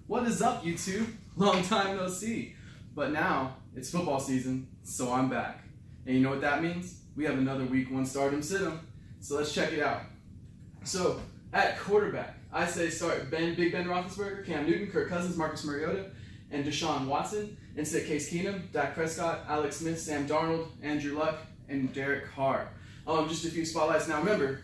What is up, YouTube? Long time no see. But now it's football season, so I'm back. And you know what that means? We have another week one start 'em sit 'em. So let's check it out. So at quarterback, I say start Big Ben Roethlisberger, Cam Newton, Kirk Cousins, Marcus Mariota, and Deshaun Watson. And sit Case Keenum, Dak Prescott, Alex Smith, Sam Darnold, Andrew Luck, and Derek Carr. Just a few spotlights. Now remember,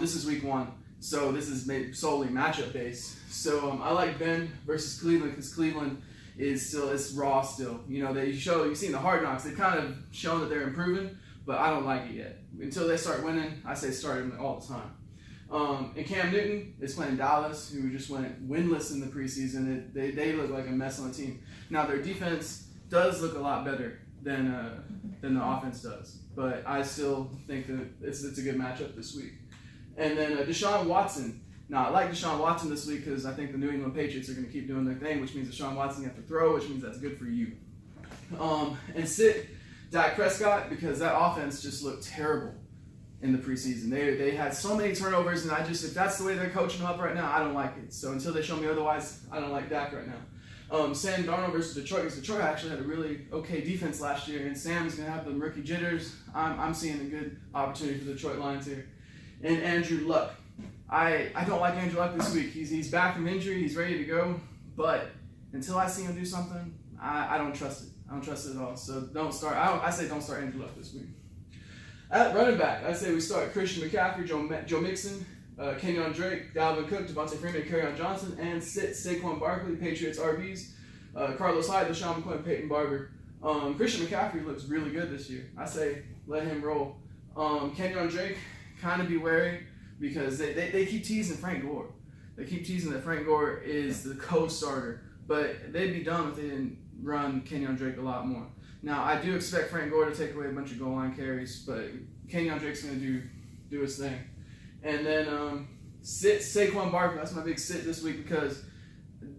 this is week one, so this is solely matchup based. So I like Ben versus Cleveland because Cleveland is raw still. You know, you've seen the Hard Knocks. They've kind of shown that they're improving, but I don't like it yet. Until they start winning, I say start them all the time. And Cam Newton is playing Dallas, who just went winless in the preseason. They look like a mess on the team. Now their defense does look a lot better than the offense does, but I still think that it's a good matchup this week. And then Deshaun Watson. Now I like Deshaun Watson this week because I think the New England Patriots are going to keep doing their thing, which means Deshaun Watson you have to throw, which means that's good for you. And sit Dak Prescott because that offense just looked terrible in the preseason. They had so many turnovers, and if that's the way they're coaching them up right now, I don't like it. So until they show me otherwise, I don't like Dak right now. Sam Darnold versus Detroit, because Detroit actually had a really okay defense last year, and Sam's going to have the rookie jitters. I'm seeing a good opportunity for the Detroit Lions here. And Andrew Luck. I don't like Andrew Luck this week. He's back from injury. He's ready to go. But until I see him do something, I don't trust it. I don't trust it at all. So don't start. I say don't start Andrew Luck this week. At running back, I say we start Christian McCaffrey, Joe Mixon, Kenyon Drake, Dalvin Cook, Devontae Freeman, Kerryon Johnson, and sit Saquon Barkley, Patriots RBs, Carlos Hyde, LaShawn McCoy, Peyton Barber. Christian McCaffrey looks really good this year. I say let him roll. Kenyon Drake, kind of be wary because they keep teasing Frank Gore. They keep teasing that Frank Gore is the co-starter, but they'd be dumb if they didn't run Kenyon Drake a lot more. Now, I do expect Frank Gore to take away a bunch of goal line carries, but Kenyon Drake's going to do his thing. And then sit Saquon Barkley. That's my big sit this week because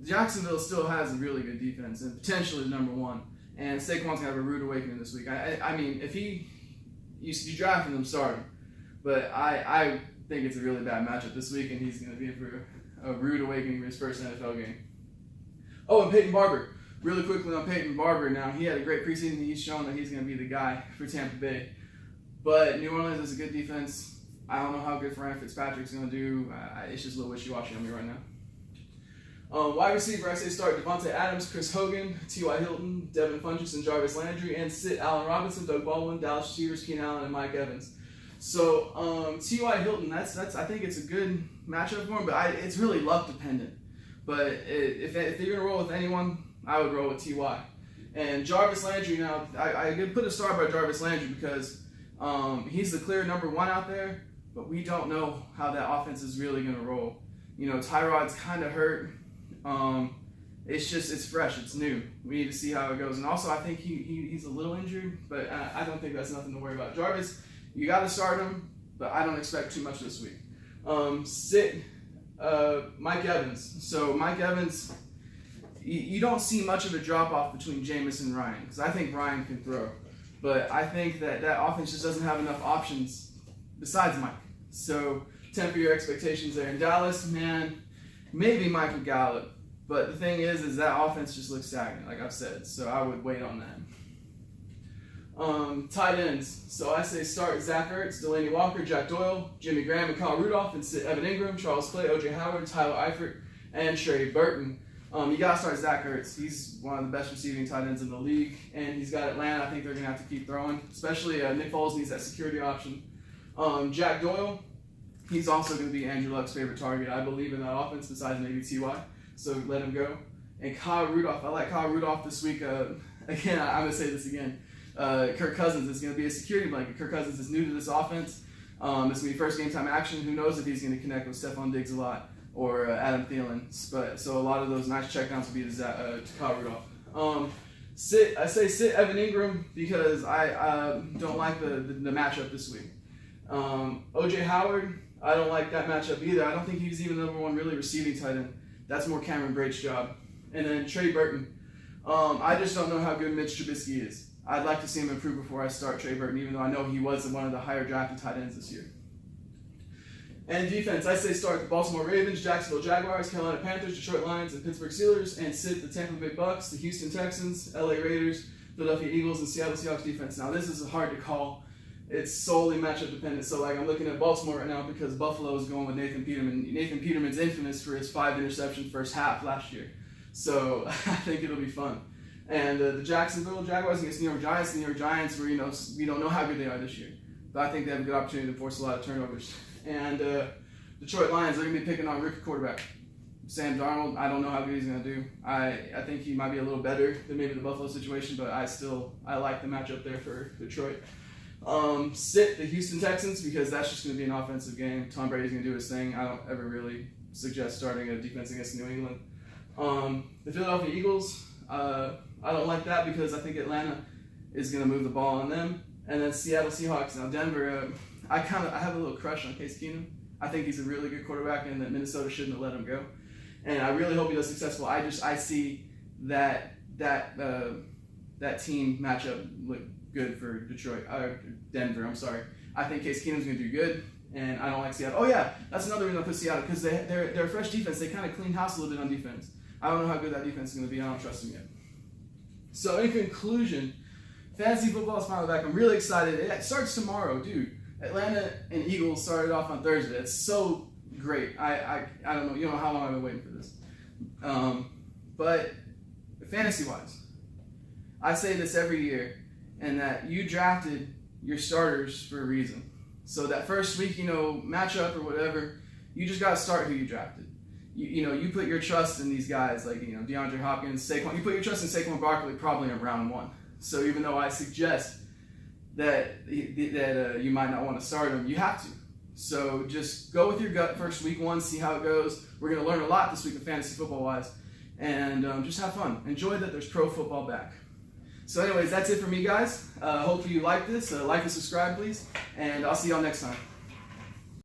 Jacksonville still has a really good defense and potentially number one. And Saquon's going to have a rude awakening this week. I mean, if you draft him, start him. But I think it's a really bad matchup this week, and he's going to be in for a rude awakening for his first NFL game. Oh, and Peyton Barber. Really quickly on Peyton Barber now, he had a great preseason. He's shown that he's going to be the guy for Tampa Bay. But New Orleans is a good defense. I don't know how good Ryan Fitzpatrick's going to do. It's just a little wishy-washy on me right now. Wide receiver, I say start Devontae Adams, Chris Hogan, T.Y. Hilton, Devin Funchess, and Jarvis Landry. And sit Allen Robinson, Doug Baldwin, Dallas Receivers, Keenan Allen, and Mike Evans. So T.Y. Hilton, that's I think it's a good matchup for him, but it's really luck dependent. But if you're going to roll with anyone, I would roll with T.Y. And Jarvis Landry, now, I could put a star by Jarvis Landry because he's the clear number one out there, but we don't know how that offense is really going to roll. You know, Tyrod's kind of hurt. It's fresh. It's new. We need to see how it goes. And also, I think he's a little injured, but I don't think that's nothing to worry about. Jarvis, you got to start him, but I don't expect too much this week. Sit Mike Evans. So Mike Evans, you don't see much of a drop-off between Jameis and Ryan because I think Ryan can throw. But I think that offense just doesn't have enough options besides Mike. So temper your expectations there. In Dallas, man, maybe Michael Gallup. But the thing is that offense just looks stagnant, like I've said. So I would wait on that. Tight ends. So I say start Zach Ertz, Delaney Walker, Jack Doyle, Jimmy Graham, and Kyle Rudolph, and sit Evan Ingram, Charles Clay, O.J. Howard, Tyler Eifert, and Trey Burton. You got to start Zach Ertz. He's one of the best receiving tight ends in the league, and he's got Atlanta. I think they're going to have to keep throwing, especially Nick Foles needs that security option. Jack Doyle, he's also going to be Andrew Luck's favorite target. I believe in that offense besides maybe T.Y., so let him go. And Kyle Rudolph, I like Kyle Rudolph this week. Again, I'm going to say this again. Kirk Cousins is going to be a security blanket. Kirk Cousins is new to this offense. It's going to be first game time action. Who knows if he's going to connect with Stephon Diggs a lot or Adam Thielen. So a lot of those nice checkdowns will be to Kyle Rudolph. I say sit Evan Ingram because I don't like the matchup this week. O.J. Howard, I don't like that matchup either. I don't think he's even the number one really receiving tight end. That's more Cameron Brate's job. And then Trey Burton. I just don't know how good Mitch Trubisky is. I'd like to see him improve before I start Trey Burton, even though I know he was one of the higher drafted tight ends this year. And defense, I say start the Baltimore Ravens, Jacksonville Jaguars, Carolina Panthers, Detroit Lions, and Pittsburgh Steelers, and sit the Tampa Bay Bucks, the Houston Texans, LA Raiders, Philadelphia Eagles, and Seattle Seahawks defense. Now this is hard to call. It's solely matchup dependent. So like I'm looking at Baltimore right now because Buffalo is going with Nathan Peterman. Nathan Peterman's infamous for his 5 interception first half last year. So I think it'll be fun. And the Jacksonville Jaguars against New York Giants. The New York Giants, where we don't know how good they are this year, but I think they have a good opportunity to force a lot of turnovers. And Detroit Lions, they're gonna be picking on rookie quarterback Sam Darnold. I don't know how good he's gonna do. I think he might be a little better than maybe the Buffalo situation, but I like the matchup there for Detroit. Sit the Houston Texans because that's just going to be an offensive game. Tom Brady's going to do his thing. I don't ever really suggest starting a defense against New England. The Philadelphia Eagles, I don't like that because I think Atlanta is going to move the ball on them. And then Seattle Seahawks. Now Denver, I have a little crush on Case Keenum. I think he's a really good quarterback and that Minnesota shouldn't have let him go. And I really hope he does successful. I see that team matchup look good for Denver. I'm sorry. I think Case Keenum's going to do good, and I don't like Seattle. Oh yeah, that's another reason I put Seattle because they're a fresh defense. They kind of cleaned house a little bit on defense. I don't know how good that defense is going to be. I don't trust them yet. So in conclusion, fantasy football is finally back. I'm really excited. It starts tomorrow, dude. Atlanta and Eagles started off on Thursday. It's so great. I don't know. You don't know how long I've been waiting for this. But fantasy-wise, I say this every year. And that you drafted your starters for a reason. So that first week, matchup or whatever, you just got to start who you drafted. You put your trust in these guys like, DeAndre Hopkins, Saquon. You put your trust in Saquon Barkley probably in round 1. So even though I suggest that you might not want to start him, you have to. So just go with your gut first week 1, see how it goes. We're going to learn a lot this week of fantasy football-wise. And just have fun. Enjoy that there's pro football back. So anyways, that's it for me, guys. Hopefully you like this. Like and subscribe, please. And I'll see y'all next time.